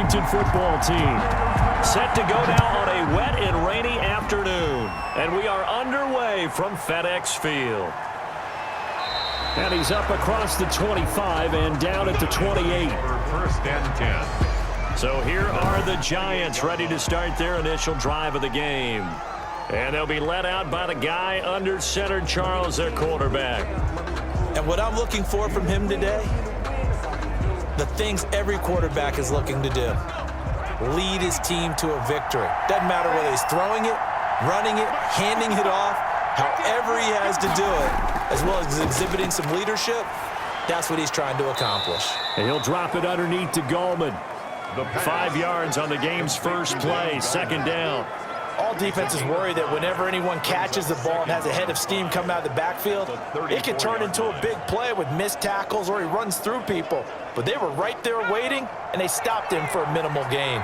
Washington football team. Set to go now on a wet and rainy afternoon. And we are underway from FedEx Field. And he's up across the 25 and down at the 28. First and 10. So here are the Giants ready to start their initial drive of the game. And they'll be led out by the guy under center, Charles, their quarterback. And what I'm looking for from him today, the things every quarterback is looking to do. Lead his team to a victory. Doesn't matter whether he's throwing it, running it, handing it off, however he has to do it, as well as exhibiting some leadership, that's what he's trying to accomplish. And he'll drop it underneath to Gallman. 5 yards on the game's first play, second down. All defenses worry that whenever anyone catches the ball and has a head of steam coming out of the backfield, it can turn into a big play with missed tackles or he runs through people. But they were right there waiting, and they stopped him for a minimal gain.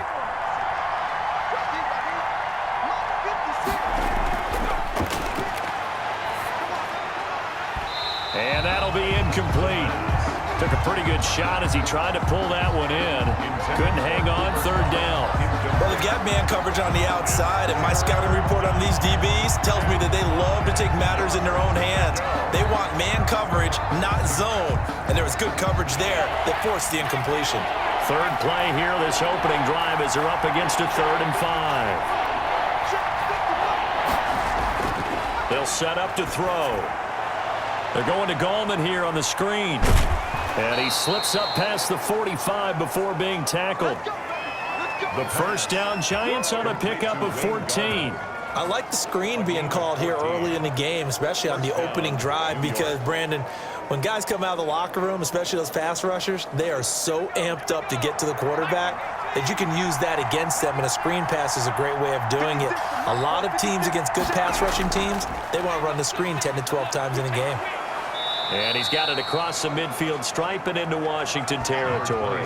And that'll be incomplete. Took a pretty good shot as he tried to pull that one in. Couldn't hang on, third down. Well, they've got man coverage on the outside, and my scouting report on these DBs tells me that they love to take matters in their own hands. They want man coverage, not zone. And there was good coverage there that forced the incompletion. Third play here, this opening drive as they're up against a 3rd and 5. They'll set up to throw. They're going to Gallman here on the screen. And he slips up past the 45 before being tackled. The first down, Giants on a pickup of 14. I like the screen being called here early in the game, especially on the opening drive, because, Brandon, when guys come out of the locker room, especially those pass rushers, they are so amped up to get to the quarterback that you can use that against them, and a screen pass is a great way of doing it. A lot of teams against good pass rushing teams, they want to run the screen 10 to 12 times in a game. And he's got it across the midfield stripe and into Washington territory.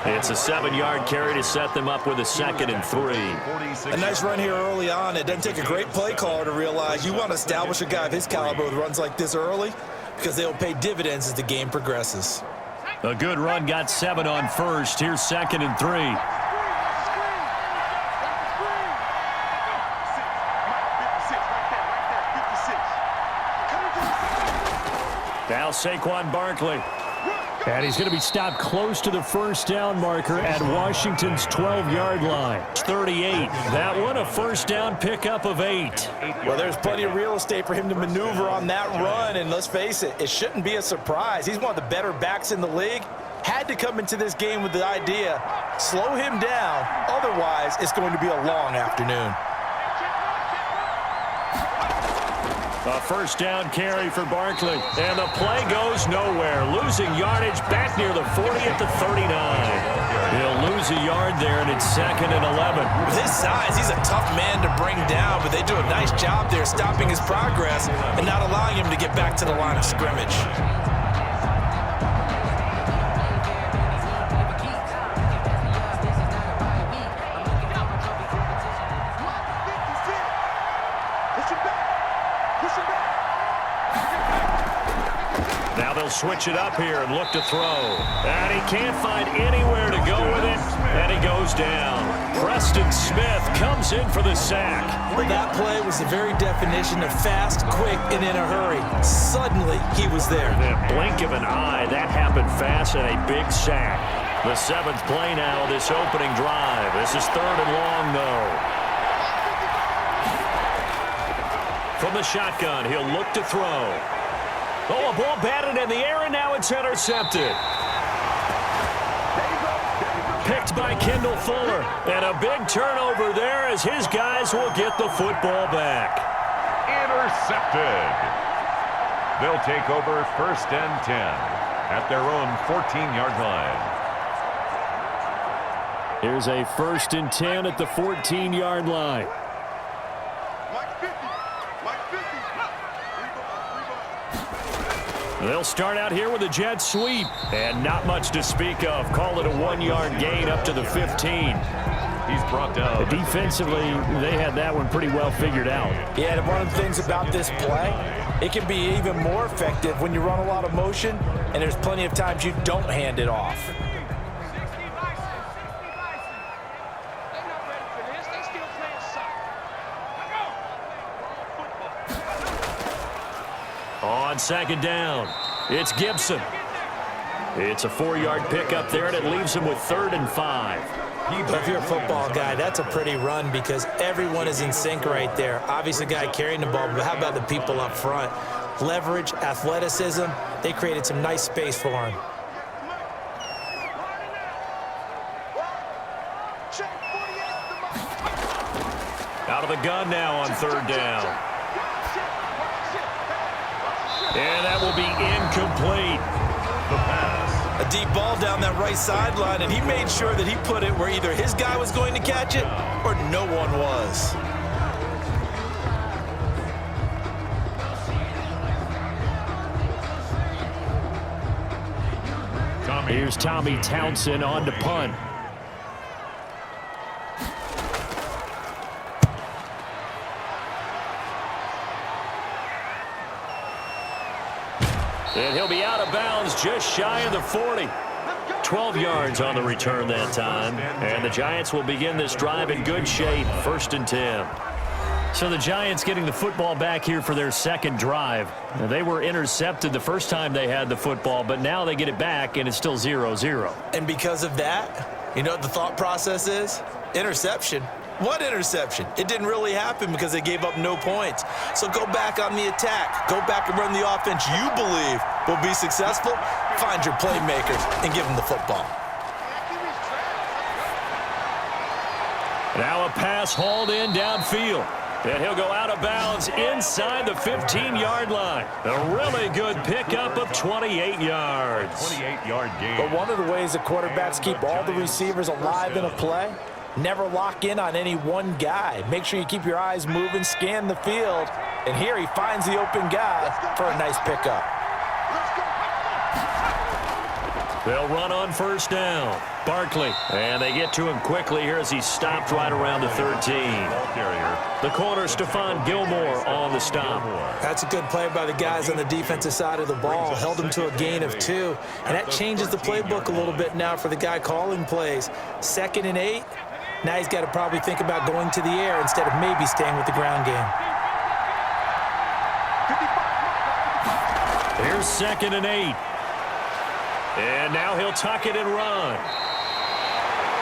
It's a 7-yard carry to set them up with a 2nd and 3. A nice run here early on. It doesn't take a great play caller to realize you want to establish a guy of his caliber with runs like this early because they'll pay dividends as the game progresses. A good run, got 7 on first. Here's 2nd and 3. Now Saquon Barkley. And he's going to be stopped close to the first down marker at Washington's 12-yard line. 38. That one a first down pickup of 8. Well, there's plenty of real estate for him to maneuver on that run. And let's face it, it shouldn't be a surprise. He's one of the better backs in the league. Had to come into this game with the idea, slow him down. Otherwise, it's going to be a long afternoon. A first down carry for Barkley. And the play goes nowhere. Losing yardage back near the 40 at the 39. He'll lose a yard there, and it's 2nd and 11. With his size, he's a tough man to bring down, but they do a nice job there stopping his progress and not allowing him to get back to the line of scrimmage. Now they'll switch it up here and look to throw. And he can't find anywhere to go with it, and he goes down. Preston Smith comes in for the sack. Well, that play was the very definition of fast, quick, and in a hurry. Suddenly, he was there. In a blink of an eye, that happened fast, and a big sack. The 7th play now, this opening drive. This is 3rd and long, though. From the shotgun, he'll look to throw. Oh, a ball batted in the air, and now it's intercepted. Picked by Kendall Fuller. And a big turnover there as his guys will get the football back. Intercepted. They'll take over 1st and 10 at their own 14-yard line. Here's a 1st and 10 at the 14-yard line. They'll start out here with a jet sweep. And not much to speak of. Call it a 1-yard gain up to the 15. He's brought down. Defensively, they had that one pretty well figured out. Yeah, and one of the things about this play, it can be even more effective when you run a lot of motion, and there's plenty of times you don't hand it off. On second down, it's Gibson. It's a 4-yard pickup there, and it leaves him with 3rd and 5. If you're a football guy, that's a pretty run because everyone is in sync right there. Obviously, the guy carrying the ball, but how about the people up front? Leverage, athleticism, they created some nice space for him. Out of the gun now on 3rd down. And that will be incomplete. The pass. A deep ball down that right sideline, and he made sure that he put it where either his guy was going to catch it or no one was. Here's Tommy Townsend on to punt. And he'll be out of bounds just shy of the 40. 12 yards on the return that time. And the Giants will begin this drive in good shape, 1st and 10. So the Giants getting the football back here for their second drive. Now, they were intercepted the first time they had the football, but now they get it back, and it's still 0-0. And because of that, you know what the thought process is? Interception. What interception? It didn't really happen because they gave up no points. So go back on the attack. Go back and run the offense you believe will be successful. Find your playmakers and give them the football. Now a pass hauled in downfield. And he'll go out of bounds inside the 15-yard line. A really good pickup of 28 yards. 28-yard gain. But one of the ways the quarterbacks keep all the receivers alive in a play, never lock in on any one guy. Make sure you keep your eyes moving, scan the field. And here he finds the open guy for a nice pickup. They'll run on 1st down. Barkley. And they get to him quickly here as he stopped right around the 13. The corner, Stephon Gilmore, on the stop. That's a good play by the guys on the defensive side of the ball. Held him to a gain of 2. And that changes the playbook a little bit now for the guy calling plays. 2nd and 8. Now he's got to probably think about going to the air instead of maybe staying with the ground game. Here's 2nd and 8. And now he'll tuck it and run.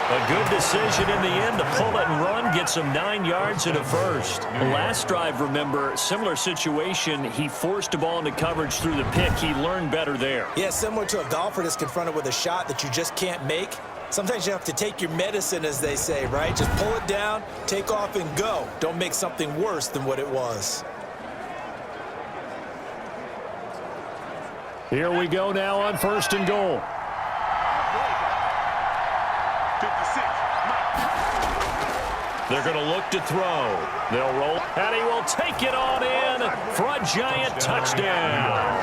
A good decision in the end to pull it and run, gets him 9 yards and a first. Last drive, remember, similar situation. He forced the ball into coverage through the pick. He learned better there. Yeah, similar to a golfer that's confronted with a shot that you just can't make. Sometimes you have to take your medicine, as they say, right? Just pull it down, take off, and go. Don't make something worse than what it was. Here we go now on 1st and goal. They're going to look to throw. They'll roll, and he will take it on in for a giant touchdown.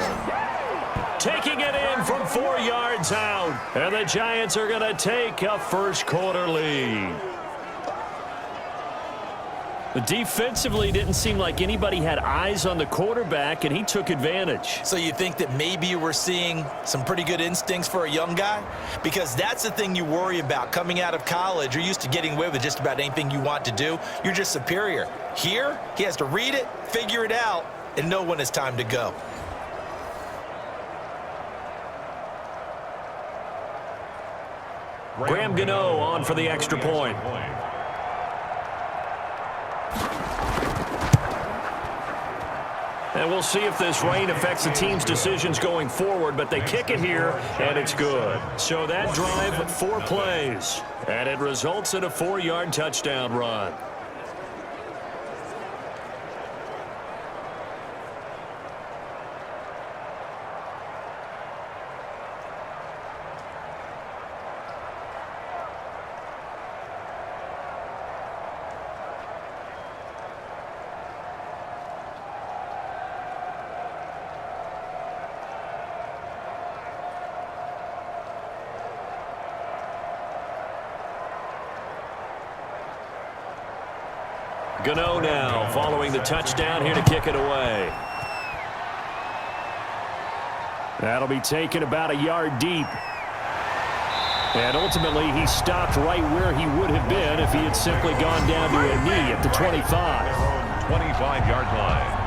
Taking it in from 4 yards out, and the Giants are going to take a first-quarter lead. Defensively, didn't seem like anybody had eyes on the quarterback, and he took advantage. So you think that maybe we're seeing some pretty good instincts for a young guy? Because that's the thing you worry about coming out of college. You're used to getting away with just about anything you want to do. You're just superior. Here, he has to read it, figure it out, and know when it's time to go. Graham Gano on for the extra point. And we'll see if this rain affects the team's decisions going forward, but they kick it here, and it's good. So that drive, 4 plays, and it results in a 4-yard touchdown run. Gano now following the touchdown here to kick it away. That'll be taken about a yard deep. And ultimately, he stopped right where he would have been if he had simply gone down to a knee at the 25. 25-yard line.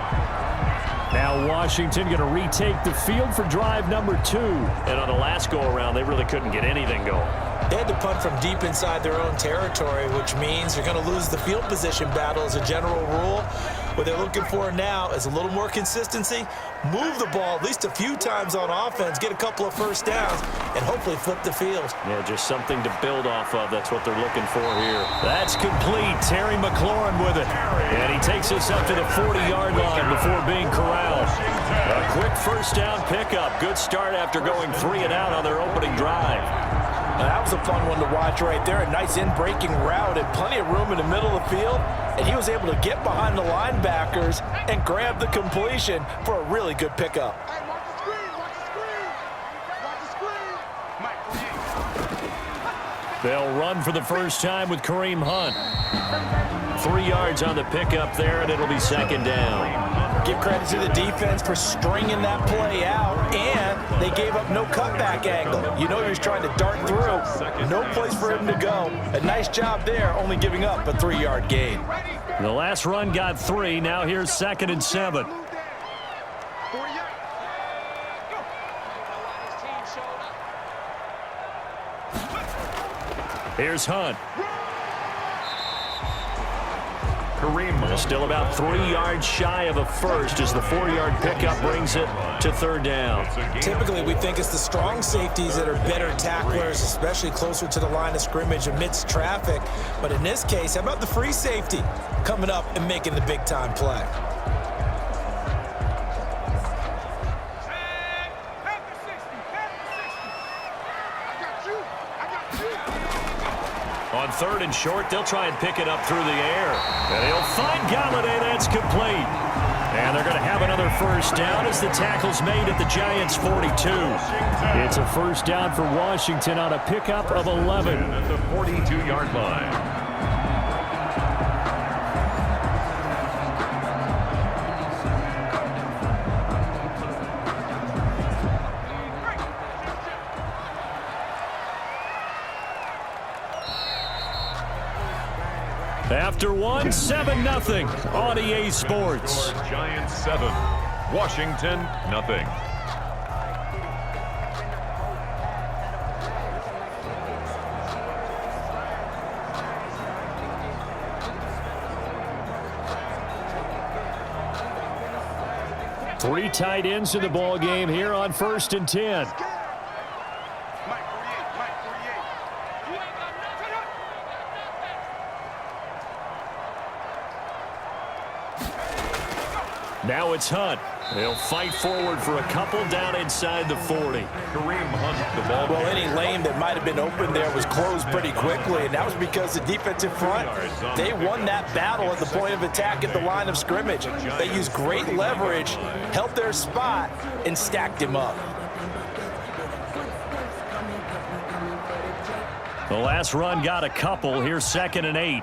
Now Washington going to retake the field for drive number 2. And on the last go-around, they really couldn't get anything going. They had to punt from deep inside their own territory, which means they're going to lose the field position battle as a general rule. What they're looking for now is a little more consistency, move the ball at least a few times on offense, get a couple of first downs, and hopefully flip the field. Yeah, just something to build off of. That's what they're looking for here. That's complete. Terry McLaurin with it. And he takes us up to the 40-yard line before being corralled. A quick first down pickup. Good start after going 3 and out on their opening drive. That was a fun one to watch right there. A nice in-breaking route and plenty of room in the middle of the field. And he was able to get behind the linebackers and grab the completion for a really good pickup. Hey, watch the screen, watch the screen. Watch the screen. They'll run for the first time with Kareem Hunt. 3 yards on the pickup there, and it'll be second down. Give credit to the defense for stringing that play out, and they gave up no cutback angle. You know he was trying to dart through. No place for him to go. A nice job there, only giving up a 3-yard gain. The last run got 3. Now here's 2nd and 7. Here's Hunt. Kareem still about 3 yards shy of a first as the 4-yard pickup brings it to 3rd down. Typically, we think it's the strong safeties that are better tacklers, especially closer to the line of scrimmage amidst traffic. But in this case, how about the free safety coming up and making the big-time play? On 3rd and short, they'll try and pick it up through the air. And he'll find Galladay. That's complete. And they're going to have another first down as the tackle's made at the Giants' 42. It's a first down for Washington on a pickup of 11. At the 42-yard line. After one, 7-0 on EA Sports. Giants 7, Washington nothing. Three tight ends in the ball game here on 1st and 10. Now it's Hunt. They'll fight forward for a couple down inside the 40. Kareem Hunt, the ball. Well, any lane that might have been open there was closed pretty quickly, and that was because the defensive front, they won that battle at the point of attack at the line of scrimmage. They used great leverage, held their spot, and stacked him up. The last run got a couple. Here's 2nd and 8. Here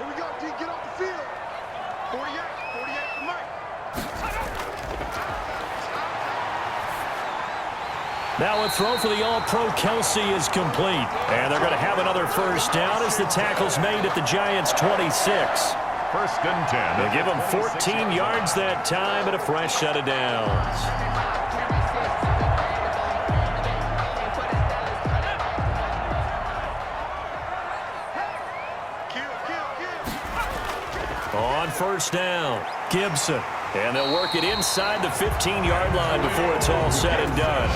we go, D, get off the field. 48 for Mike. Now a throw for the All-Pro Kelsey is complete. And they're going to have another first down as the tackle's made at the Giants' 26. 1st and 10. They give them 14 yards that time and a fresh set of downs. On 1st down, Gibson. And they'll work it inside the 15-yard line before it's all said and done.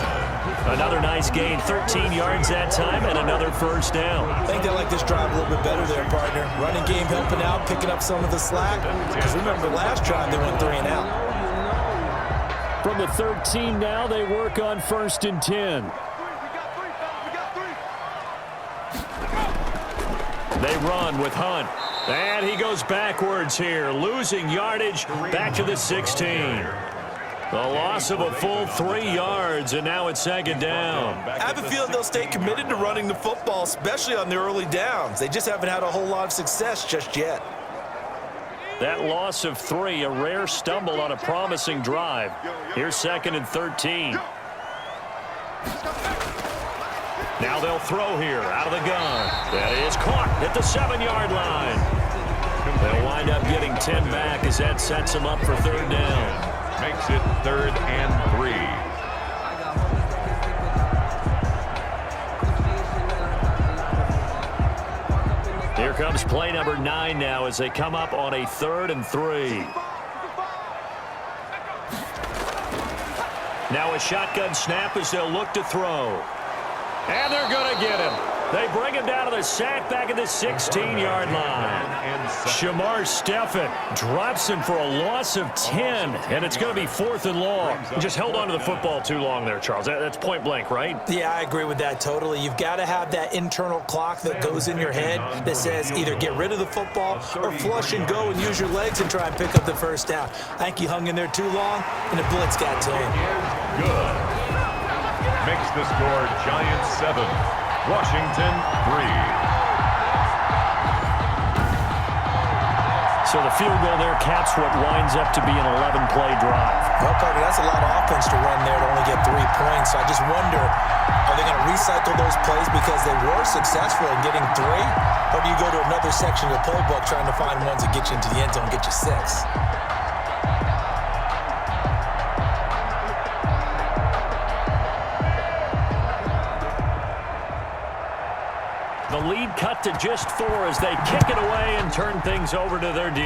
Another nice gain, 13 yards that time, and another first down. I think they like this drive a little bit better there, partner. Running game helping out, picking up some of the slack. Because remember, last drive they went 3 and out. From the 13 now, they work on 1st and 10. They run with Hunt. And he goes backwards here, losing yardage back to the 16. The loss of a full 3 yards, and now it's 2nd down. I have a feeling they'll stay committed to running the football, especially on the early downs. They just haven't had a whole lot of success just yet. That loss of 3, a rare stumble on a promising drive. Here's 2nd and 13. Now they'll throw here out of the gun. That is caught at the 7-yard line. They'll wind up getting 10 back as that sets them up for 3rd down. Makes it 3rd and 3. Here comes play number 9 now as they come up on a 3rd and 3. Now a shotgun snap as they'll look to throw. And they're going to get him. They bring him down to the sack back at the 16-yard line. Shamar Stephen drops him for a loss of 10, and it's going to be 4th and long. Just held on to the football too long there, Charles. That's point blank, right? Yeah, I agree with that totally. You've got to have that internal clock that goes in your head that says either get rid of the football or flush and go and use your legs and try and pick up the first down. I think he hung in there too long, and the blitz got to him. Good. Makes the score Giants 7. Washington 3. So the field goal there caps what winds up to be an 11-play drive. Well, Carter, that's a lot of offense to run there to only get 3 points. So I just wonder, are they going to recycle those plays because they were successful in getting 3? Or do you go to another section of the playbook trying to find ones that get you into the end zone and get you 6? The lead cut to just 4 as they kick it away and turn things over to their D.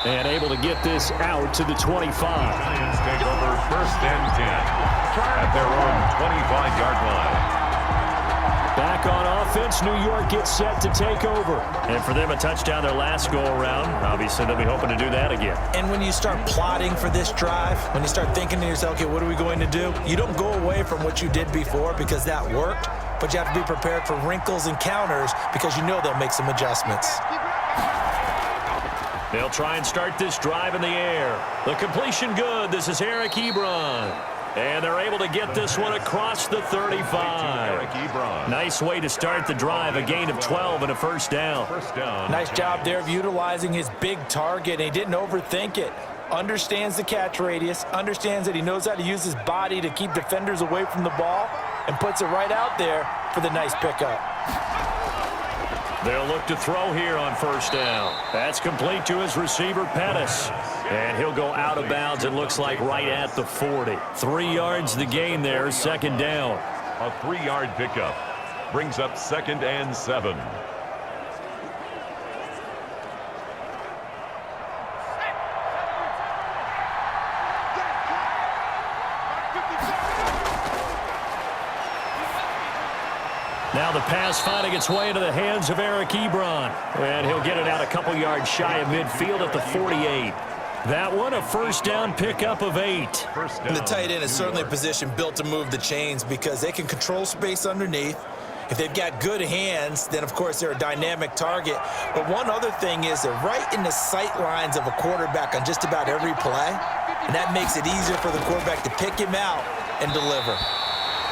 And able to get this out to the 25. Giants take over 1st and 10 at their own 25-yard line. Back on offense, New York gets set to take over. And for them, a touchdown their last go-around. Obviously, they'll be hoping to do that again. And when you start plotting for this drive, when you start thinking to yourself, okay, what are we going to do? You don't go away from what you did before because that worked, but you have to be prepared for wrinkles and counters because you know they'll make some adjustments. They'll try and start this drive in the air. The completion good. This is Eric Ebron. And they're able to get this one across the 35. Nice way to start the drive. A gain of 12 and a first down. Nice job there of utilizing his big target. He didn't overthink it. Understands the catch radius. Understands that he knows how to use his body to keep defenders away from the ball. And puts it right out there for the nice pickup. They'll look to throw here on first down. That's complete to his receiver, Pettis. And he'll go out of bounds, it looks like, right at the 40. 3 yards the gain there, second down. A 3-yard pickup brings up 2nd and 7. Now the pass finding its way into the hands of Eric Ebron. And he'll get it out a couple yards shy of midfield at the 48. That one, a first down pickup of 8. And the tight end is certainly a position built to move the chains because they can control space underneath. If they've got good hands, then, of course, they're a dynamic target. But one other thing is they're right in the sight lines of a quarterback on just about every play. And that makes it easier for the quarterback to pick him out and deliver.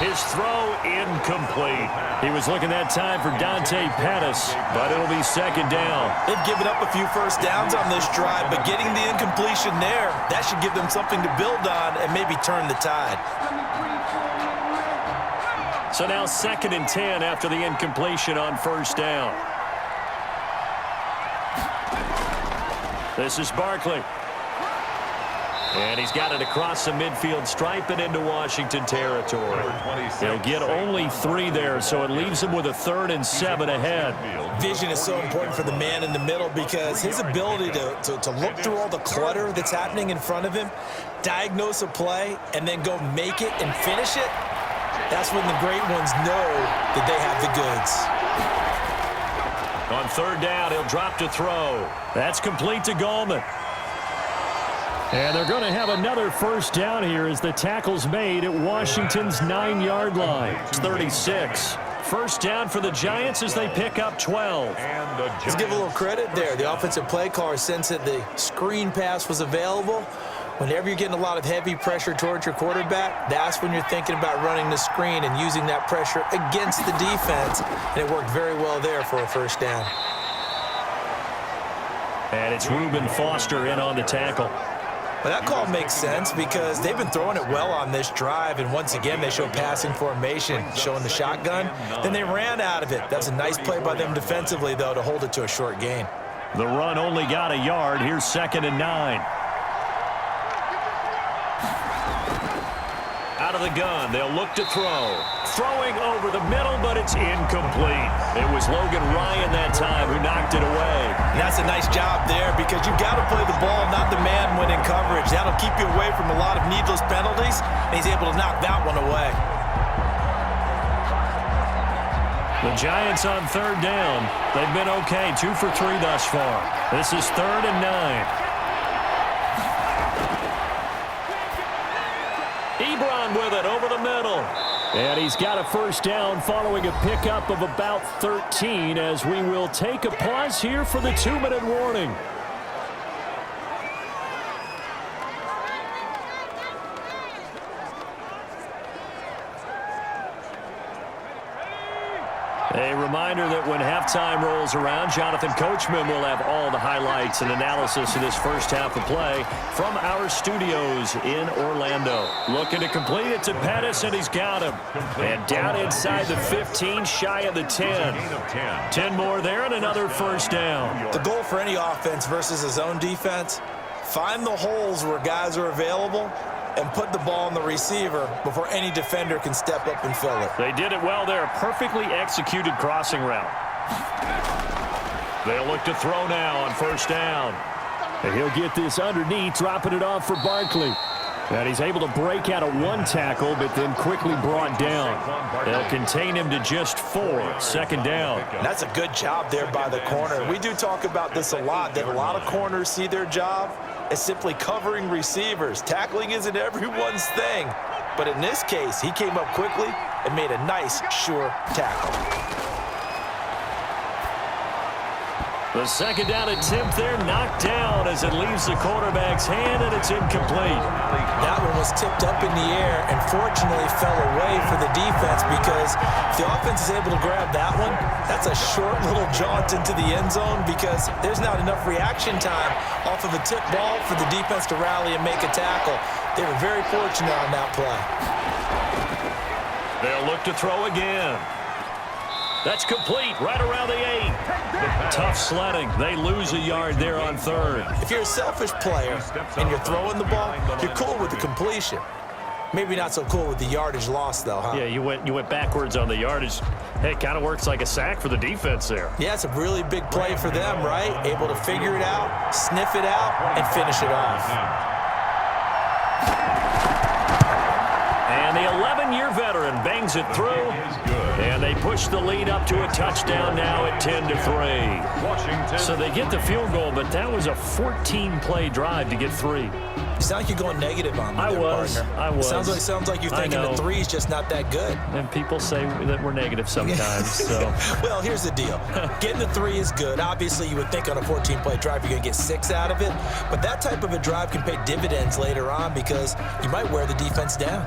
His throw incomplete. He was looking that time for Dante Pettis, but it'll be second down. They've given up a few first downs on this drive, but getting the incompletion there, that should give them something to build on and maybe turn the tide. So now 2nd and 10 after the incompletion on first down. This is Barkley. And he's got it across the midfield stripe and into Washington territory. They'll get only 3 there, so it leaves them with a 3rd and 7 ahead. Vision is so important for the man in the middle because his ability to look through all the clutter that's happening in front of him, diagnose a play, and then go make it and finish it, that's when the great ones know that they have the goods. On 3rd down, he'll drop to throw. That's complete to Gallman. And they're going to have another first down here as the tackle's made at Washington's 9-yard line. It's 36. First down for the Giants as they pick up 12. Let's give a little credit there. The offensive play caller sensed that the screen pass was available. Whenever you're getting a lot of heavy pressure towards your quarterback, that's when you're thinking about running the screen and using that pressure against the defense. And it worked very well there for a first down. And it's Reuben Foster in on the tackle. Well, that call makes sense because they've been throwing it well on this drive, and once again they show passing formation, showing the shotgun. Then they ran out of it. That's a nice play by them defensively, though, to hold it to a short gain. The run only got a yard. Here's 2nd and 9. Out of the gun, they'll look to throw. Throwing over the middle, but it's incomplete. It was Logan Ryan that time who knocked it away. And that's a nice job there because you've got to play the ball, not the man when in coverage. That'll keep you away from a lot of needless penalties, and he's able to knock that one away. The Giants on 3rd down. They've been okay, 2 for 3 thus far. This is 3rd and 9. Ebron with it over the middle. And he's got a first down following a pickup of about 13 as we will take a pause here for the 2-minute warning. A reminder that when halftime rolls around, Jonathan Coachman will have all the highlights and analysis of this first half of play from our studios in Orlando. Looking to complete it to Pettis, and he's got him. And down inside the 15, shy of the 10. 10 more there and another first down. The goal for any offense versus a zone defense, find the holes where guys are available and put the ball on the receiver before any defender can step up and fill it. They did it well there. Perfectly executed crossing route. They'll look to throw now on first down. And he'll get this underneath, dropping it off for Barkley. And he's able to break out of 1 tackle, but then quickly brought down. They'll contain him to just 4. 2nd down. That's a good job there by the corner. We do talk about this a lot, that a lot of corners see their job as simply covering receivers. Tackling isn't everyone's thing. But in this case, he came up quickly and made a nice, sure tackle. The 2nd down attempt there knocked down as it leaves the quarterback's hand, and it's incomplete. That one was tipped up in the air and fortunately fell away for the defense because if the offense is able to grab that one, that's a short little jaunt into the end zone because there's not enough reaction time off of a tip ball for the defense to rally and make a tackle. They were very fortunate on that play. They'll look to throw again. That's complete, right around the 8. Tough sledding. They lose a yard there on 3rd. If you're a selfish player and you're throwing the ball, you're cool with the completion. Maybe not so cool with the yardage loss, though, huh? Yeah, you went backwards on the yardage. Hey, it kind of works like a sack for the defense there. Yeah, it's a really big play for them, right? Able to figure it out, sniff it out, and finish it off. And the 11-year veteran bangs it through. And they push the lead up to a touchdown now at 10-3. So they get the field goal, but that was a 14-play drive to get 3. You sound like you're going negative on me there, partner. I was. Sounds like you're thinking the 3 is just not that good. And people say that we're negative sometimes. So. Well, here's the deal. Getting the 3 is good. Obviously, you would think on a 14-play drive you're going to get 6 out of it. But that type of a drive can pay dividends later on because you might wear the defense down.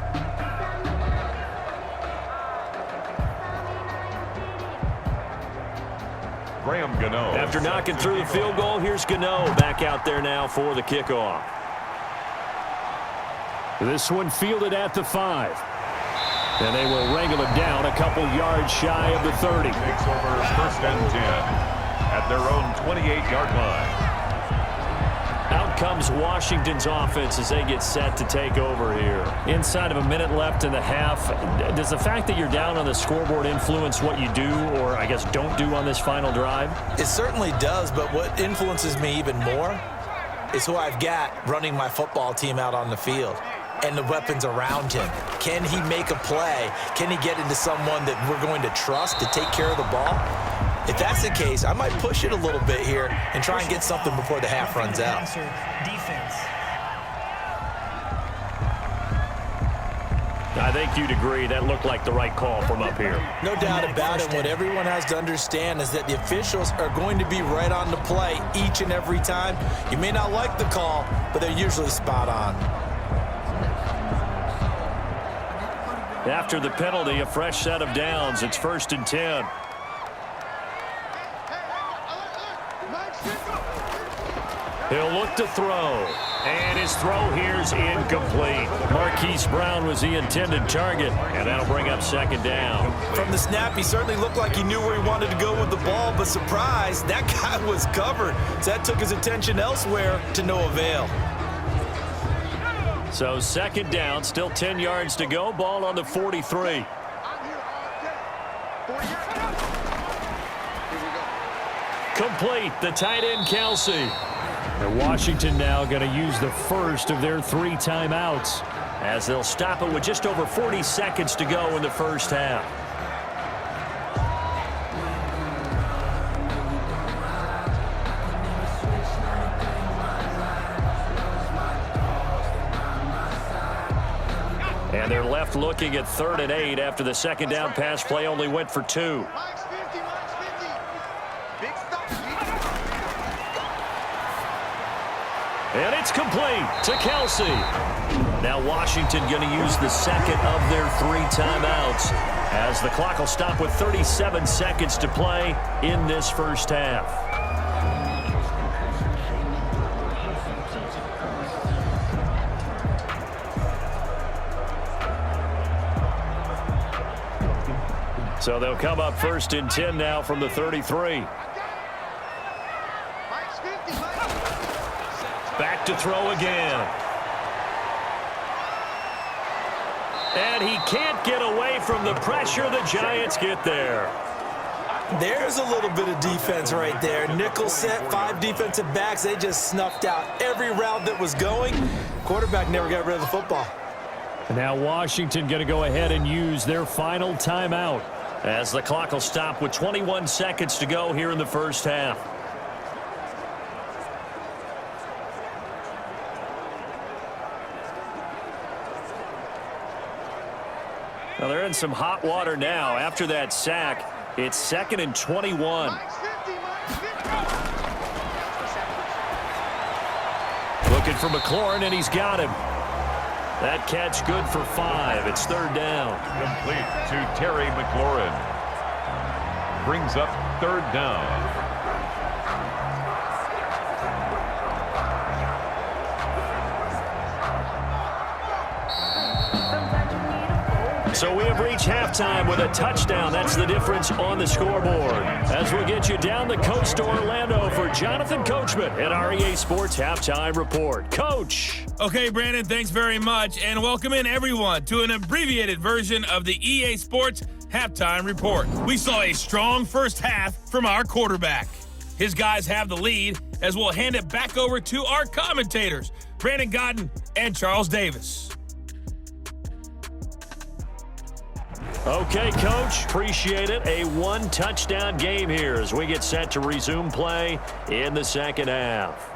After knocking through the field goal, here's Gano back out there now for the kickoff. This one fielded at the 5. And they will wrangle him down a couple yards shy of the 30. Takes over 1st and 10 at their own 28-yard line. Out comes Washington's offense as they get set to take over here. Inside of a minute left in the half, does the fact that you're down on the scoreboard influence what you do or, I guess, don't do on this final drive? It certainly does, but what influences me even more is who I've got running my football team out on the field and the weapons around him. Can he make a play? Can he get into someone that we're going to trust to take care of the ball? If that's the case, I might push it a little bit here and try and get something before the half runs out. I think you'd agree that looked like the right call from up here. No doubt about it. What everyone has to understand is that the officials are going to be right on the play each and every time. You may not like the call, but they're usually spot on. After the penalty, a fresh set of downs. It's 1st and 10. He'll look to throw. And his throw here's incomplete. Marquise Brown was the intended target, and that'll bring up second down. From the snap, he certainly looked like he knew where he wanted to go with the ball, but surprise, that guy was covered. So that took his attention elsewhere to no avail. So second down, still 10 yards to go. Ball on the 43. Complete, the tight end, Kelsey. And Washington now going to use the first of their 3 timeouts as they'll stop it with just over 40 seconds to go in the first half. And they're left looking at 3rd and 8 after the second down pass play only went for 2. And it's complete to Kelsey. Now Washington going to use the second of their 3 timeouts as the clock will stop with 37 seconds to play in this first half. So they'll come up 1st and 10 now from the 33. Back to throw again. And he can't get away from the pressure. The Giants get there. There's a little bit of defense right there. Nickel set, 5 defensive backs. They just snuffed out every route that was going. Quarterback never got rid of the football. Now Washington going to go ahead and use their final timeout as the clock will stop with 21 seconds to go here in the first half. Well, they're in some hot water now. After that sack, it's 2nd and 21. Looking for McLaurin, and he's got him. That catch good for 5. It's 3rd down. Complete to Terry McLaurin. Brings up 3rd down. So we have reached halftime with a touchdown. That's the difference on the scoreboard. As we get you down the coast to Orlando for Jonathan Coachman at our EA Sports Halftime Report. Coach. Okay, Brandon, thanks very much. And welcome in, everyone, to an abbreviated version of the EA Sports Halftime Report. We saw a strong first half from our quarterback. His guys have the lead as we'll hand it back over to our commentators, Brandon Godden and Charles Davis. Okay, Coach, appreciate it. A 1-touchdown game here as we get set to resume play in the second half.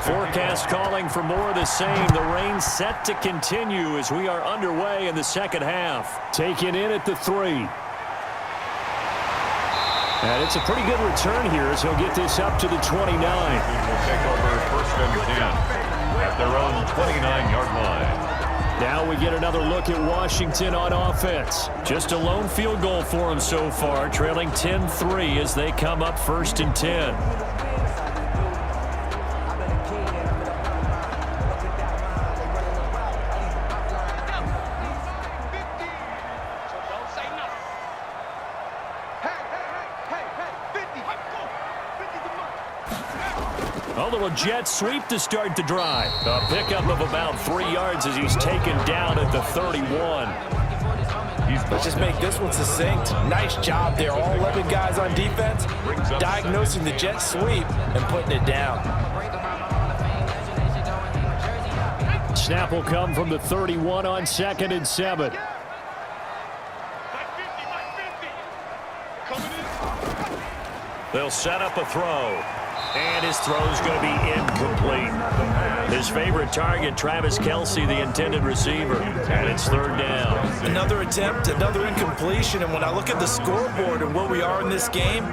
Forecast calling for more of the same. The rain set to continue as we are underway in the second half. Taken in at the 3. And it's a pretty good return here as he'll get this up to the 29. Will take over 1st and 10 at their own 29-yard line. Now we get another look at Washington on offense. Just a lone field goal for them so far, trailing 10-3 as they come up 1st and 10. Little jet sweep to start the drive. A pickup of about 3 yards as he's taken down at the 31. Let's just make this one succinct. Nice job there. All 11 guys on defense diagnosing the jet sweep and putting it down. Snap will come from the 31 on 2nd and 7. They'll set up a throw. And his throw's going to be incomplete. His favorite target, Travis Kelce, the intended receiver. And it's third down. Another attempt, another incompletion. And when I look at the scoreboard and where we are in this game,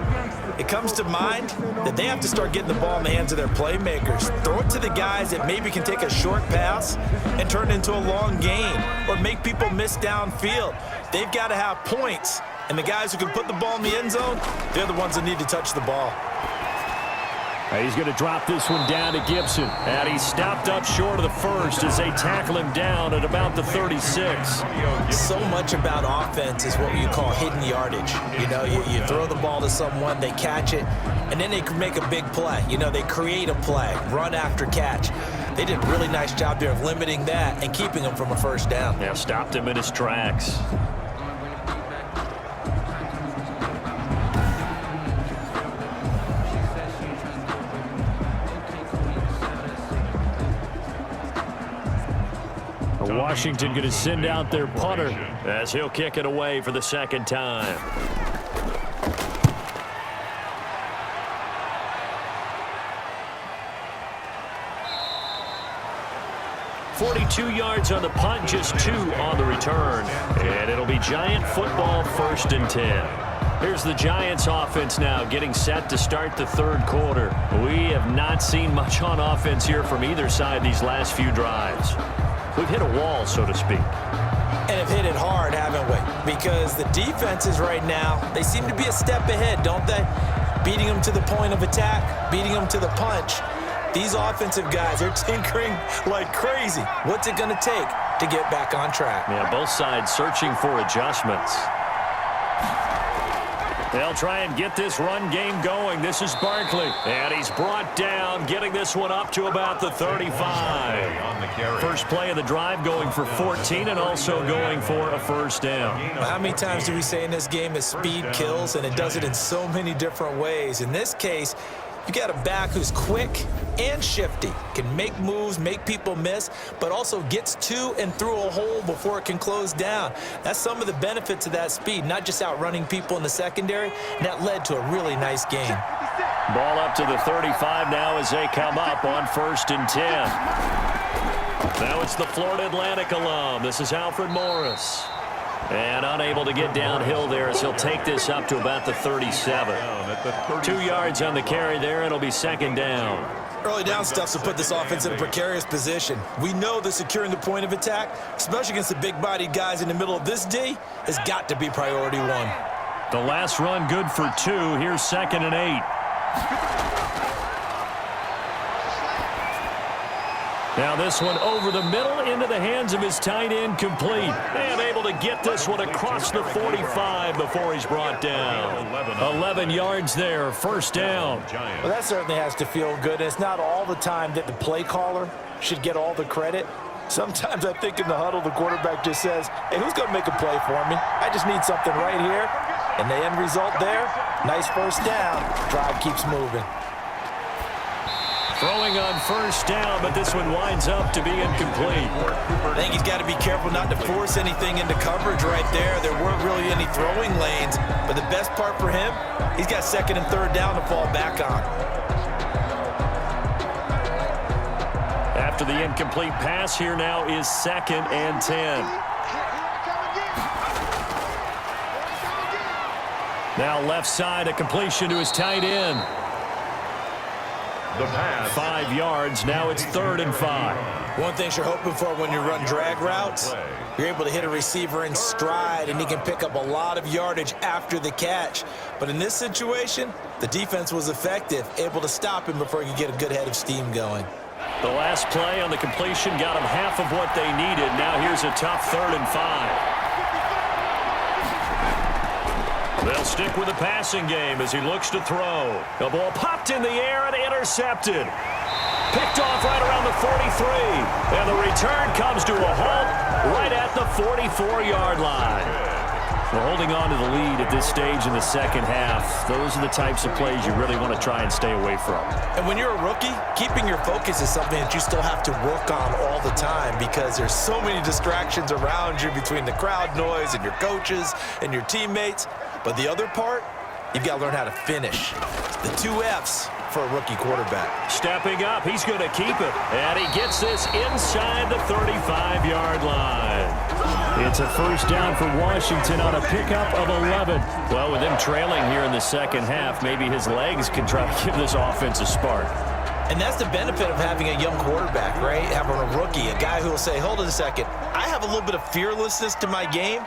it comes to mind that they have to start getting the ball in the hands of their playmakers. Throw it to the guys that maybe can take a short pass and turn it into a long gain or make people miss downfield. They've got to have points. And the guys who can put the ball in the end zone, they're the ones that need to touch the ball. He's going to drop this one down to Gibson. And he's stopped up short of the first as they tackle him down at about the 36. So much about offense is what you call hidden yardage. You know, you throw the ball to someone, they catch it, and then they can make a big play. You know, they create a play, run after catch. They did a really nice job there of limiting that and keeping him from a first down. Yeah, stopped him in his tracks. Washington going to send out their punter as he'll kick it away for the second time. .42 yards on the punt, just 2 on the return. And it'll be Giant football, 1st and 10. Here's the Giants offense now getting set to start the third quarter. We have not seen much on offense here from either side these last few drives. We've hit a wall, so to speak. And have hit it hard, haven't we? Because the defenses right now, they seem to be a step ahead, don't they? Beating them to the point of attack, beating them to the punch. These offensive guys are tinkering like crazy. What's it going to take to get back on track? Yeah, both sides searching for adjustments. They'll try and get this run game going. This is Barkley. And he's brought down, getting this one up to about the 35. First play of the drive going for 14 and also going for a first down. How many times do we say in this game that speed kills, and it does it in so many different ways? In this case, you got a back who's quick and shifty, can make moves, make people miss, but also gets to and through a hole before it can close down. That's some of the benefits of that speed, not just outrunning people in the secondary, and that led to a really nice game. Ball up to the 35 now as they come up on 1st and 10. Now it's the Florida Atlantic alum. This is Alfred Morris. And unable to get downhill there as he'll take this up to about the 37. 2 yards on the carry there, and it'll be second down. Early down stuff to put this offense in a precarious position. We know that securing the point of attack, especially against the big-bodied guys in the middle of this D, has got to be priority 1. The last run good for 2. Here's 2nd and 8. Now this one over the middle into the hands of his tight end, complete. And able to get this one across the 45 before he's brought down. 11 yards there, first down. Well, that certainly has to feel good. It's not all the time that the play caller should get all the credit. Sometimes I think in the huddle, the quarterback just says, hey, who's going to make a play for me? I just need something right here. And the end result there, nice first down. Drive keeps moving. Throwing on first down, but this one winds up to be incomplete. I think he's got to be careful not to force anything into coverage right there. There weren't really any throwing lanes, but the best part for him, he's got 2nd and 3rd down to fall back on. After the incomplete pass, here now is 2nd and 10. Now left side, a completion to his tight end. The pass. 5 yards. Now it's 3rd and 5. One thing you're hoping for when you run drag routes, you're able to hit a receiver in stride, and he can pick up a lot of yardage after the catch. But in this situation, the defense was effective, able to stop him before he could get a good head of steam going. The last play on the completion got him half of what they needed. Now here's a tough 3rd and 5. They'll stick with the passing game as he looks to throw. The ball popped in the air and intercepted. Picked off right around the 43. And the return comes to a halt right at the 44-yard line. We're holding on to the lead at this stage in the second half. Those are the types of plays you really want to try and stay away from. And when you're a rookie, keeping your focus is something that you still have to work on all the time because there's so many distractions around you between the crowd noise and your coaches and your teammates. But the other part you've got to learn how to finish. The 2 F's for a rookie quarterback. Stepping up, he's going to keep it. And he gets this inside the 35-yard line. It's a first down for Washington on a pickup of 11. Well, with him trailing here in the second half, maybe his legs can try to give this offense a spark. And that's the benefit of having a young quarterback, right? Having a rookie, a guy who will say, hold on a second, I have a little bit of fearlessness to my game.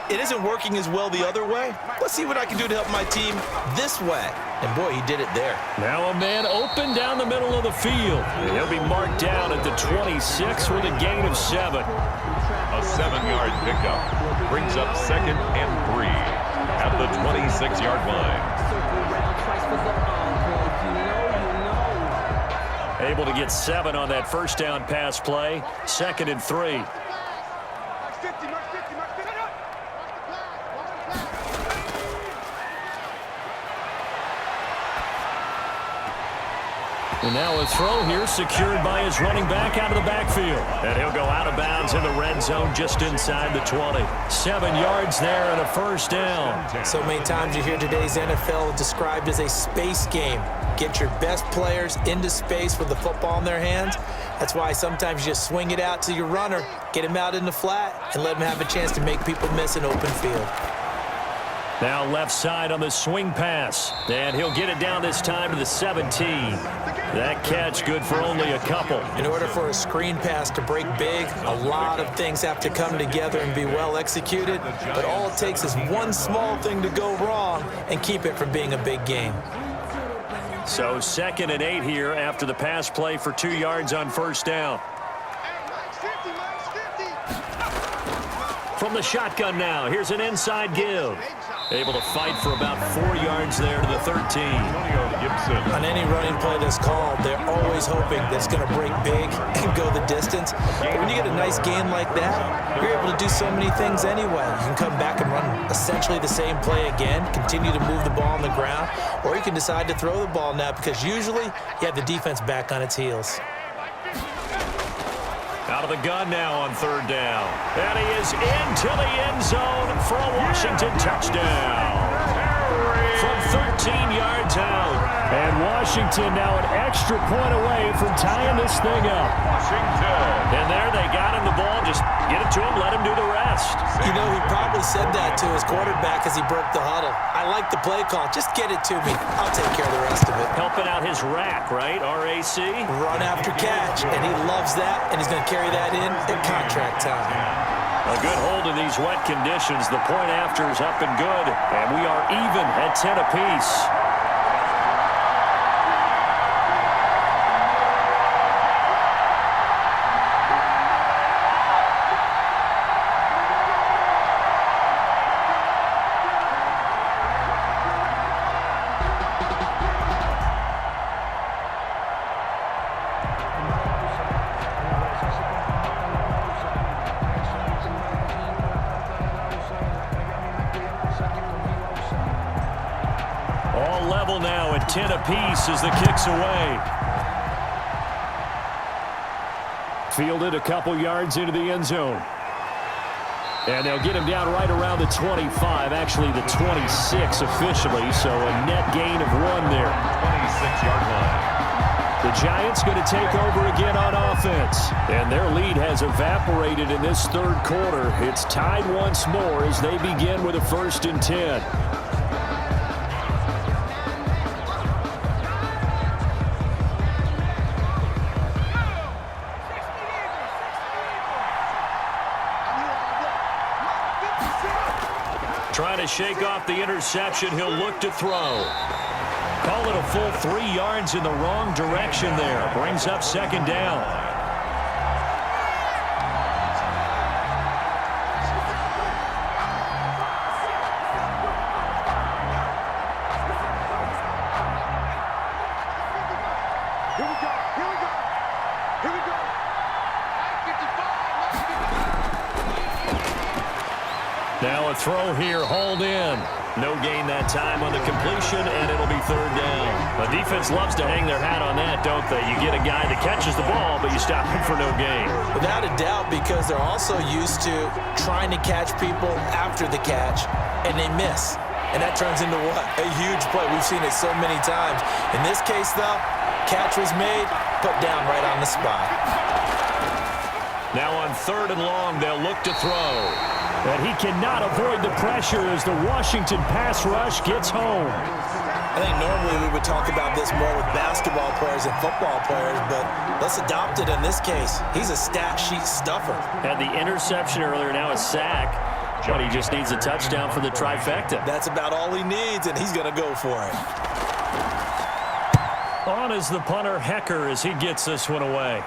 It isn't working as well the other way. Let's see what I can do to help my team this way. And, boy, he did it there. Now a man open down the middle of the field. He'll be marked down at the 26 with a gain of 7. A 7-yard pickup brings up 2nd and 3 at the 26-yard line. Able to get 7 on that first down pass play. 2nd and 3. And now a throw here secured by his running back out of the backfield. And he'll go out of bounds in the red zone just inside the 20. 7 yards there and a first down. So many times you hear today's NFL described as a space game. Get your best players into space with the football in their hands. That's why sometimes you just swing it out to your runner, get him out in the flat, and let him have a chance to make people miss an open field. Now left side on the swing pass. And he'll get it down this time to the 17. That catch good for only a couple. In order for a screen pass to break big, a lot of things have to come together and be well executed. But all it takes is one small thing to go wrong and keep it from being a big game. So 2nd and 8 here after the pass play for 2 yards on first down. From the shotgun now, here's an inside give. Able to fight for about 4 yards there to the 13. On any running play that's called, they're always hoping that it's going to break big and go the distance. But when you get a nice gain like that, you're able to do so many things anyway. You can come back and run essentially the same play again, continue to move the ball on the ground, or you can decide to throw the ball now because usually you have the defense back on its heels. Out of the gun now on 3rd down. And he is into the end zone for a Washington touchdown. From 13 yards out. And Washington now an extra point away from tying this thing up. Washington. And there they got him the ball. Just get it to him, let him do the rest. You know, he probably said that to his quarterback as he broke the huddle. I like the play call. Just get it to me. I'll take care of the rest of it. Helping out his rack, right? R-A-C? Run after catch, and he loves that, and he's going to carry that in at contract time. A good hold in these wet conditions. The point after is up and good, and we are even at 10 apiece. Level now at 10 apiece as the kick's away. Fielded a couple yards into the end zone. And they'll get him down right around the 25, actually the 26 officially, so a net gain of 1 there. 26-yard line. The Giants going to take over again on offense. And their lead has evaporated in this 3rd quarter. It's tied once more as they begin with a 1st and 10. Trying to shake off the interception. He'll look to throw. Call it a full 3 yards in the wrong direction there. Brings up 2nd down. Now a throw here, hauled in. No gain that time on the completion, and it'll be 3rd down. The defense loves to hang their hat on that, don't they? You get a guy that catches the ball, but you stop him for no gain. Without a doubt, because they're also used to trying to catch people after the catch, and they miss. and that turns into what? A huge play. We've seen it so many times. In this case, though, catch was made, put down right on the spot. Now on 3rd and long, they'll look to throw. And he cannot avoid the pressure as the Washington pass rush gets home. I think normally we would talk about this more with basketball players and football players, but let's adopt it in this case. He's a stat sheet stuffer. Had the interception earlier, now a sack. But he just needs a touchdown for the trifecta. That's about all he needs, and he's going to go for it. On is the punter, Hecker, as he gets this one away.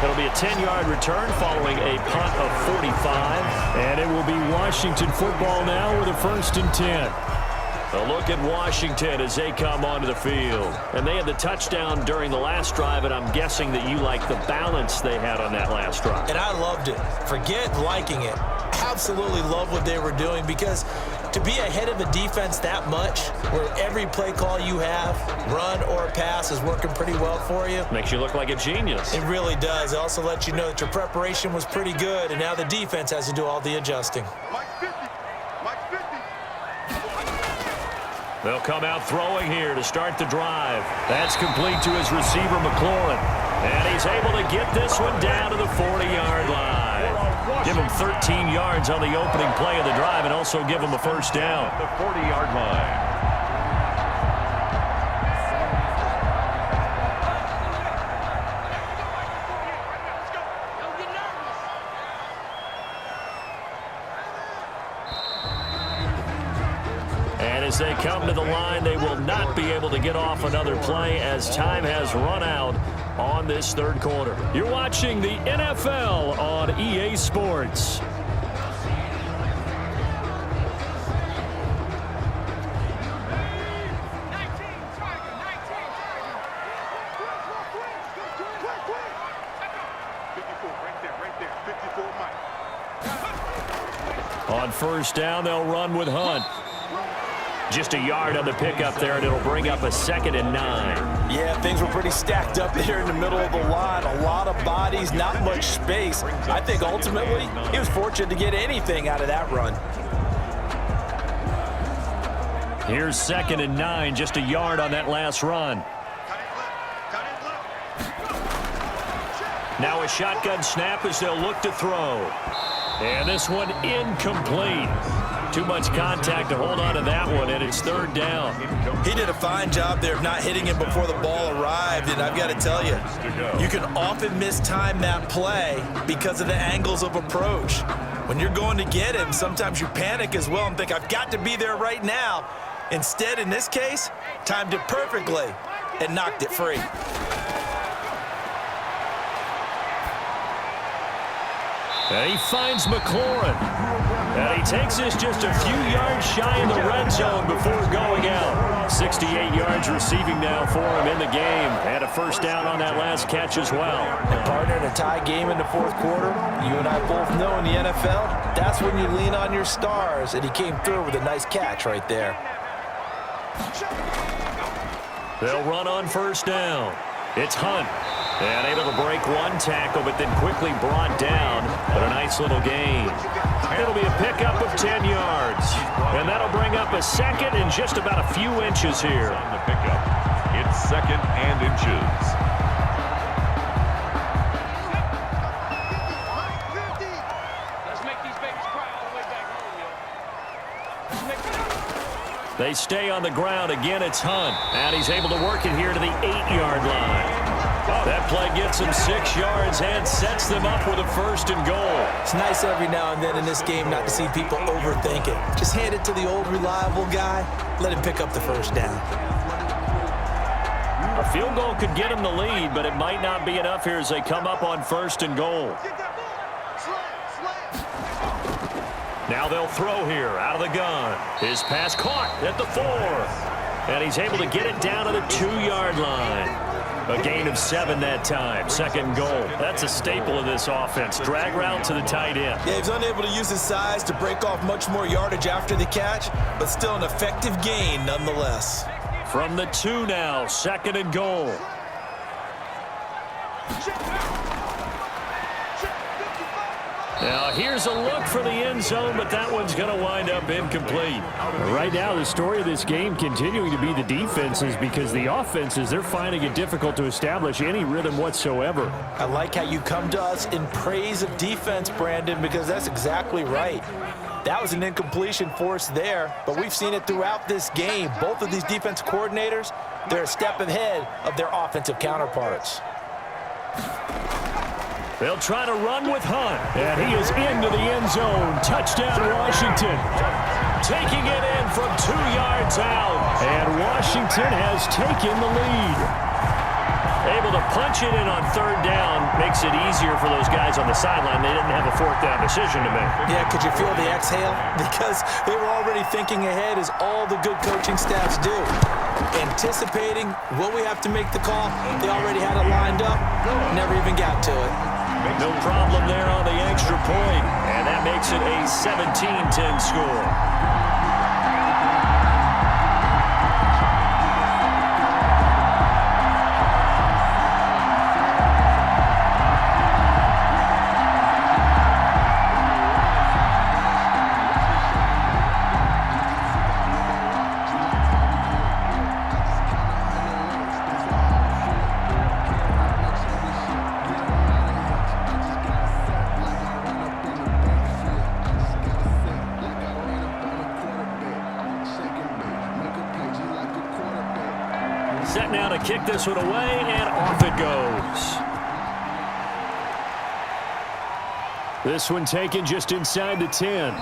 It'll be a 10-yard return following a punt of 45. And it will be Washington football now with a 1st and 10. A look at Washington as they come onto the field. And they had the touchdown during the last drive, and I'm guessing that you like the balance they had on that last drive. And I loved it. Forget liking it. Absolutely love what they were doing, because to be ahead of a defense that much, where every play call you have, run or pass, is working pretty well for you. Makes you look like a genius. It really does. It also lets you know that your preparation was pretty good, and now the defense has to do all the adjusting. Mike 50. Mike 50. They'll come out throwing here to start the drive. That's complete to his receiver, McLaurin. And he's able to get this one down to the 40-yard line. Give him 13 yards on the opening play of the drive and also give him a 1st down. The 40-yard line. As they come to the line, they will not be able to get off another play as time has run out on this 3rd quarter. You're watching the NFL on EA Sports. On 1st down, they'll run with Hunt. Just a yard on the pickup there, and it'll bring up a 2nd and 9. Yeah, things were pretty stacked up there in the middle of the line. A lot of bodies, not much space. I think ultimately he was fortunate to get anything out of that run. Here's 2nd and 9, just a yard on that last run. Now a shotgun snap as they'll look to throw. And this one incomplete. Too much contact to hold on to that one, and it's 3rd down. He did a fine job there of not hitting him before the ball arrived, and I've got to tell you, you can often mistime that play because of the angles of approach. When you're going to get him, sometimes you panic as well and think, I've got to be there right now. Instead, in this case, timed it perfectly and knocked it free. And he finds McLaurin. And he takes this just a few yards shy in the red zone before going out. 68 yards receiving now for him in the game. And a 1st down on that last catch as well. And partner, in a tie game in the 4th quarter, you and I both know in the NFL, that's when you lean on your stars. And he came through with a nice catch right there. They'll run on 1st down. It's Hunt. And able to break one tackle, but then quickly brought down. But a nice little gain. It'll be a pickup of 10 yards. And that'll bring up a 2nd and just about a few inches here. On the pickup, it's 2nd and inches. Let's make these babies cry all the way back home, yo. They stay on the ground. Again, it's Hunt. And he's able to work it here to the 8-yard line. That play gets them 6 yards and sets them up with a 1st and goal. It's nice every now and then in this game not to see people overthink it. Just hand it to the old reliable guy. Let him pick up the 1st down. A field goal could get them the lead, but it might not be enough here as they come up on 1st and goal. Now they'll throw here out of the gun. His pass caught at the 4. And he's able to get it down to the 2-yard line. A gain of 7 that time. 2nd goal. That's a staple of this offense. Drag route to the tight end. Yeah, he's unable to use his size to break off much more yardage after the catch, but still an effective gain nonetheless. From the 2 now, 2nd and goal. Now here's a look for the end zone, but that one's going to wind up incomplete. Right now, the story of this game continuing to be the defenses, because the offenses, they're finding it difficult to establish any rhythm whatsoever. I like how you come to us in praise of defense, Brandon, because that's exactly right. That was an incompletion forced there, but we've seen it throughout this game. Both of these defense coordinators, they're a step ahead of their offensive counterparts. They'll try to run with Hunt, and he is into the end zone. Touchdown, Washington. Taking it in from 2 yards out, and Washington has taken the lead. Able to punch it in on 3rd down makes it easier for those guys on the sideline. They didn't have a 4th down decision to make. Yeah, could you feel the exhale? Because they were already thinking ahead, as all the good coaching staffs do. Anticipating, will we have to make the call? They already had it lined up, never even got to it. No problem there on the extra point, and that makes it a 17-10 score. Set now to kick this one away, and off it goes. This one taken just inside the 10.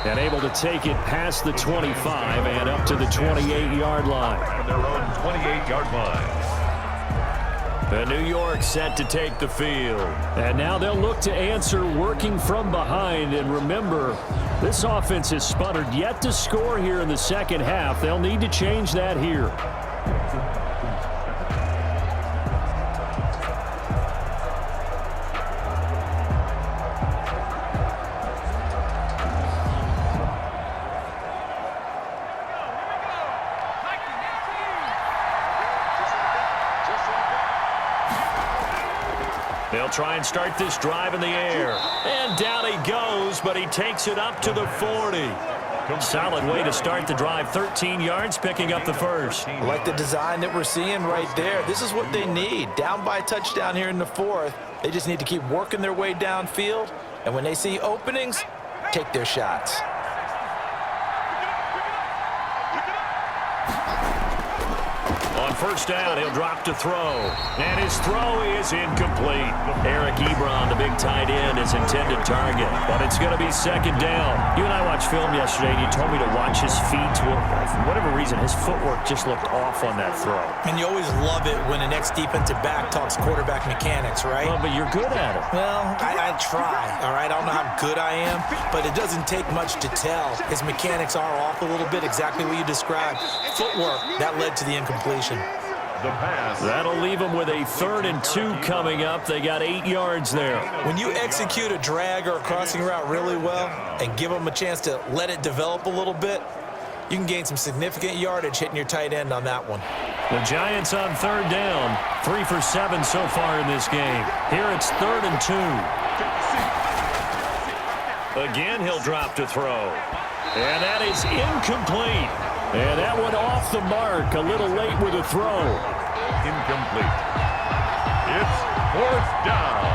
And able to take it past the 25 and up to the 28-yard line. From their own 28-yard line. The New York set to take the field. And now they'll look to answer working from behind. And remember, this offense has sputtered yet to score here in the second half. They'll need to change that here. They'll try and start this drive in the air. And down he goes, but he takes it up to the 40. Solid way to start the drive. 13 yards, picking up the first. I like the design that we're seeing right there. This is what they need. Down by a touchdown here in the 4th. They just need to keep working their way downfield. And when they see openings, take their shots. On first down, he'll drop to throw. And his throw is incomplete. Eric Ebron, the big tight end, is intended target. But it's going to be second down. You and I watched film yesterday, and you told me to watch his feet. Well, for whatever reason, his footwork just looked off on that throw. And you always love it when the next defensive back talks quarterback mechanics, right? Well, but you're good at it. Well, I try, all right? I don't know how good I am, but it doesn't take much to tell. His mechanics are off a little bit, exactly what you described. Footwork, that led to the incompletion. The pass. That'll leave them with a 3rd and 2 coming up. They got 8 yards there. When you execute a drag or a crossing route really well and give them a chance to let it develop a little bit, you can gain some significant yardage hitting your tight end on that one. The Giants on 3rd down. 3 for 7 so far in this game. Here it's 3rd and 2. Again, he'll drop to throw. And that is incomplete. And that one off the mark. A little late with a throw. Incomplete. It's 4th down.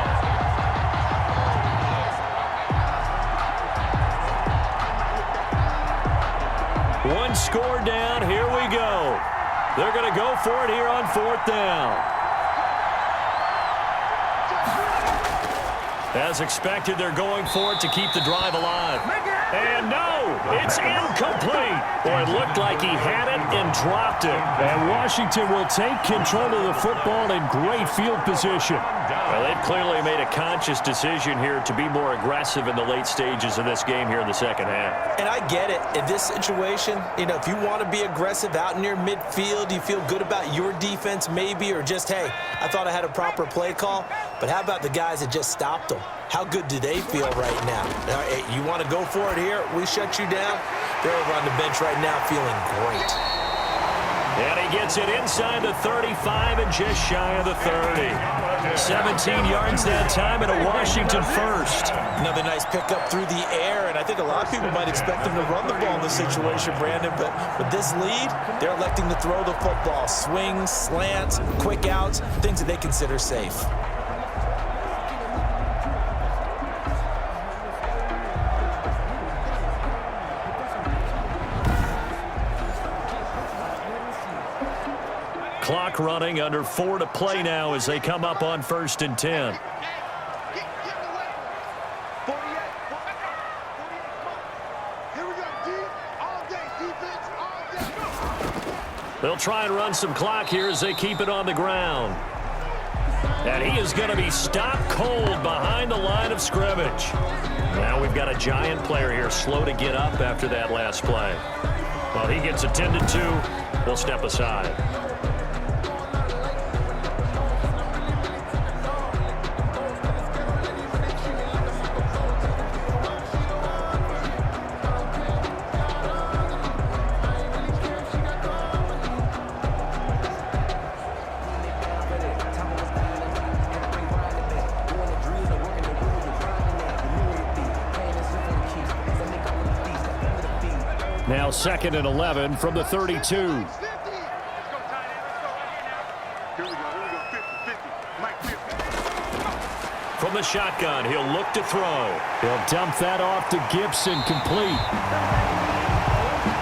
One score down. Here we go. They're going to go for it here on 4th down. As expected, they're going for it to keep the drive alive. And no, it's incomplete. Boy, it looked like he had it and dropped it. And Washington will take control of the football in great field position. Well, they've clearly made a conscious decision here to be more aggressive in the late stages of this game here in the second half. And I get it. In this situation, you know, if you want to be aggressive out near midfield, you feel good about your defense maybe, or just, hey, I thought I had a proper play call. But how about the guys that just stopped them? How good do they feel right now? Hey, you want to go for it here? We shut you down. They're over on the bench right now feeling great. And he gets it inside the 35 and just shy of the 30. 17 yards that time and a Washington first. Another nice pickup through the air, and I think a lot of people might expect him to run the ball in this situation, Brandon, but with this lead, they're electing to throw the football. Swings, slants, quick outs, things that they consider safe. Clock running, under 4 to play now as they come up on 1st and 10. They'll try and run some clock here as they keep it on the ground. And he is going to be stopped cold behind the line of scrimmage. Now we've got a giant player here, slow to get up after that last play. Well, he gets attended to. We'll step aside. Now 2nd and 11 from the 32. From the shotgun, he'll look to throw. He'll dump that off to Gibson, complete.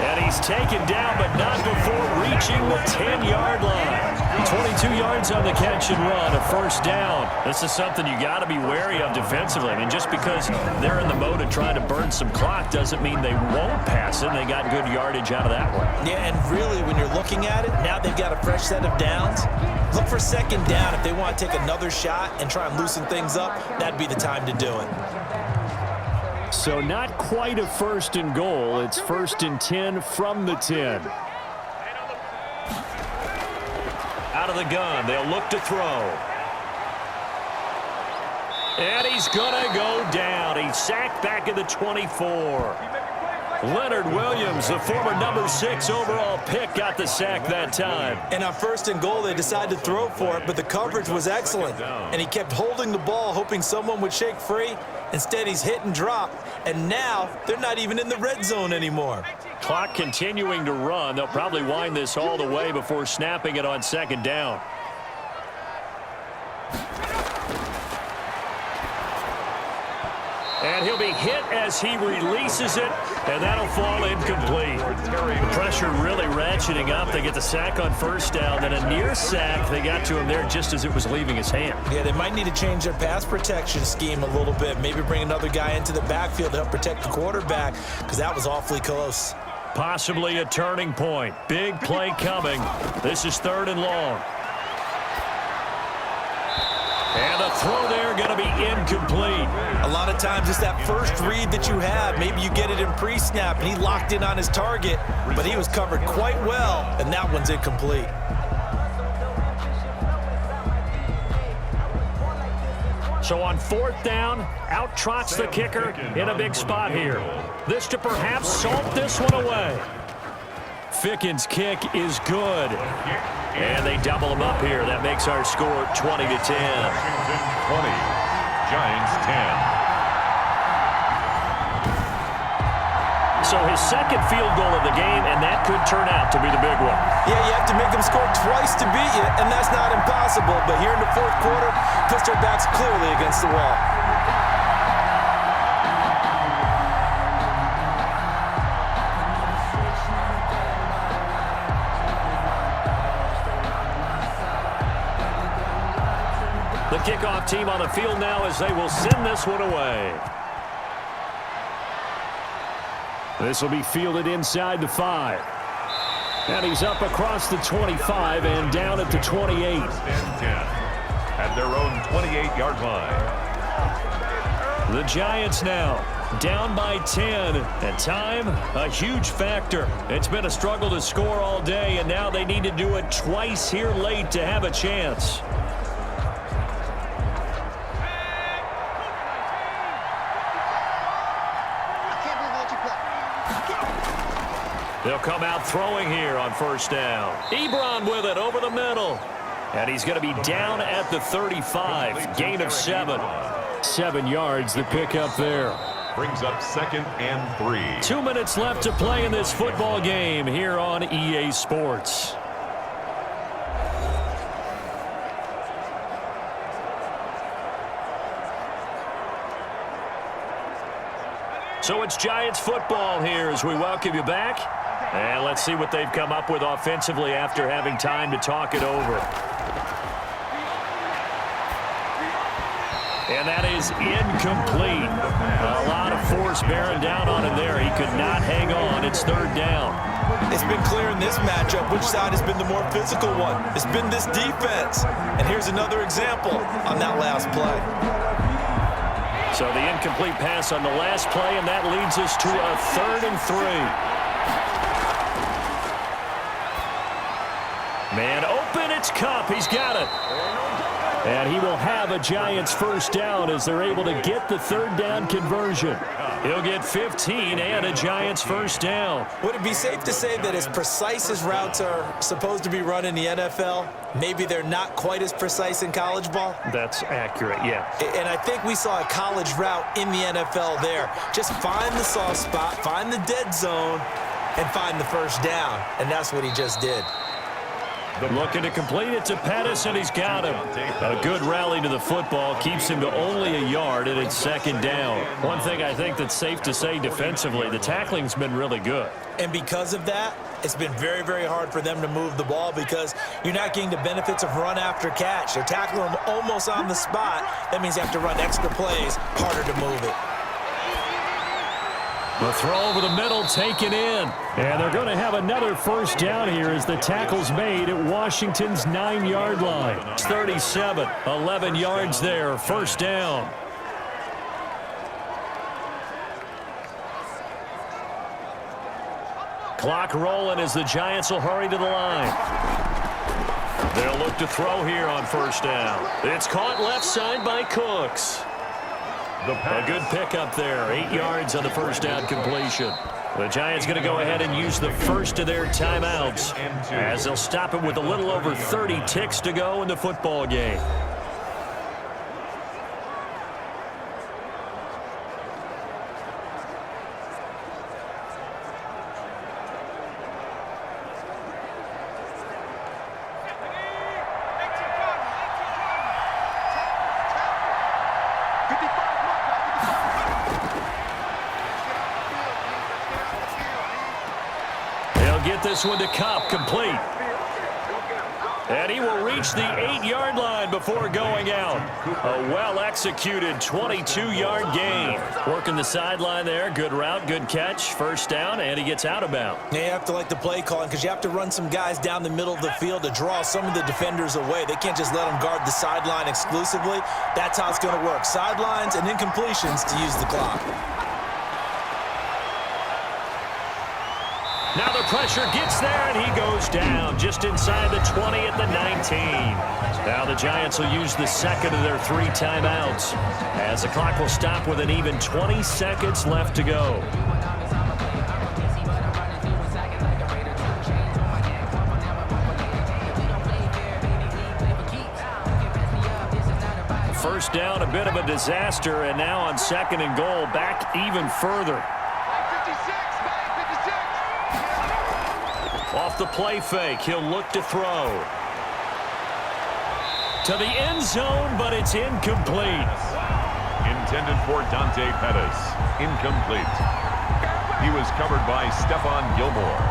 And he's taken down, but not before reaching the 10-yard line. 22 yards on the catch and run, a first down. This is something you got to be wary of defensively. I mean, just because they're in the mode of trying to burn some clock doesn't mean they won't pass it. They got good yardage out of that one. Yeah, and really, when you're looking at it, now they've got a fresh set of downs. Look for 2nd down. If they want to take another shot and try and loosen things up, that'd be the time to do it. So not quite a 1st and goal. It's 1st and 10 from the 10. Out of the gun, they'll look to throw. And he's going to go down. He's sacked back at the 24. Leonard Williams, the former number 6 overall pick, got the sack that time. And on 1st and goal, they decided to throw for it, but the coverage was excellent. And he kept holding the ball, hoping someone would shake free. Instead, he's hit and drop. And now, they're not even in the red zone anymore. Clock continuing to run. They'll probably wind this all the way before snapping it on 2nd down. And he'll be hit as he releases it, and that'll fall incomplete. The pressure really ratcheting up. They get the sack on 1st down, then a near sack. They got to him there just as it was leaving his hand. Yeah, they might need to change their pass protection scheme a little bit. Maybe bring another guy into the backfield to help protect the quarterback, because that was awfully close. Possibly a turning point. Big play coming. This is 3rd and long. And the throw there going to be incomplete. A lot of times it's that first read that you have. Maybe you get it in pre-snap, and he locked in on his target, but he was covered quite well, and that one's incomplete. So on 4th down, out trots the kicker in a big spot here. This to perhaps salt this one away. Ficken's kick is good. And they double him up here. That makes our score 20 to 10. Washington 20, Giants 10. So his 2nd field goal of the game, and that could turn out to be the big one. Yeah, you have to make them score twice to beat you, and that's not impossible. But here in the 4th quarter, puts their backs clearly against the wall. The kickoff team on the field now as they will send this one away. This will be fielded inside the 5. And he's up across the 25 and down at the 28. 1st and 10 at their own 28-yard line. The Giants now down by 10. And time, a huge factor. It's been a struggle to score all day, and now they need to do it twice here late to have a chance. They'll come out throwing here on 1st down. Ebron with it over the middle. And he's going to be down at the 35. Gain of 7. 7 yards, the pickup there. Brings up 2nd and 3. 2 minutes left to play in this football game here on EA Sports. So it's Giants football here as we welcome you back. And let's see what they've come up with offensively after having time to talk it over. And that is incomplete. A lot of force bearing down on him there. He could not hang on. It's 3rd down. It's been clear in this matchup which side has been the more physical one. It's been this defense. And here's another example on that last play. So the incomplete pass on the last play, and that leads us to a 3rd and 3. Man open, it's Kupp. He's got it. And he will have a Giants first down as they're able to get the 3rd down conversion. He'll get 15 and a Giants first down. Would it be safe to say that as precise as routes are supposed to be run in the NFL, maybe they're not quite as precise in college ball? That's accurate, yeah. And I think we saw a college route in the NFL there. Just find the soft spot, find the dead zone, and find the first down. And that's what he just did. Looking to complete it to Pettis, and he's got him. A good rally to the football keeps him to only a yard, and it's 2nd down. One thing I think that's safe to say defensively, the tackling's been really good. And because of that, it's been very, very hard for them to move the ball because you're not getting the benefits of run after catch. They're tackling them almost on the spot. That means you have to run extra plays, harder to move it. The throw over the middle taken in. And they're going to have another first down here as the tackle's made at Washington's 9-yard line. It's 37, 11 yards there, first down. Clock rolling as the Giants will hurry to the line. They'll look to throw here on first down. It's caught left side by Cooks. A good pickup there, 8 yards on the first down completion. The Giants going to go ahead and use the first of their timeouts as they'll stop it with a little over 30 ticks to go in the football game. Get this one to Kupp, complete. And he will reach the 8-yard line before going out. A well-executed 22-yard gain. Working the sideline there. Good route, good catch. First down, and he gets out of bounds. You have to like the play calling because you have to run some guys down the middle of the field to draw some of the defenders away. They can't just let them guard the sideline exclusively. That's how it's going to work. Sidelines and incompletions to use the clock. Now the pressure gets there, and he goes down just inside the 20 at the 19. Now the Giants will use the second of their 3 timeouts as the clock will stop with an even 20 seconds left to go. First down, a bit of a disaster, and now on 2nd and goal, back even further. Off the play fake, he'll look to throw. To the end zone, but it's incomplete. Intended for Dante Pettis. Incomplete. He was covered by Stephon Gilmore.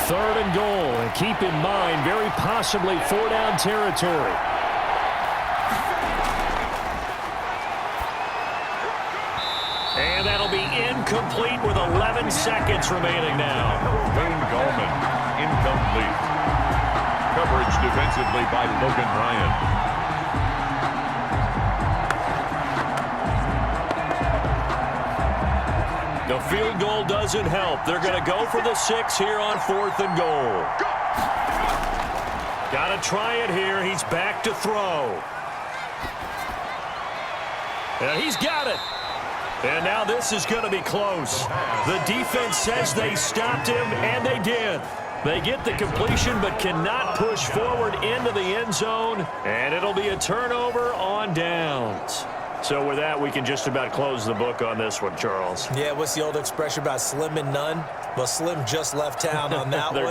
Third and goal, and keep in mind, very possibly 4-down territory. And that'll be incomplete with 11 seconds remaining now. Wayne Gallman, incomplete. Coverage defensively by Logan Ryan. The field goal doesn't help. They're going to go for the 6 here on 4th and goal. Got to try it here. He's back to throw. And he's got it. And now this is going to be close. The defense says they stopped him, and they did. They get the completion but cannot push forward into the end zone, and it'll be a turnover on downs. So with that, we can just about close the book on this one, Charles. Yeah, what's the old expression about slim and none? Well, Slim just left town on that one.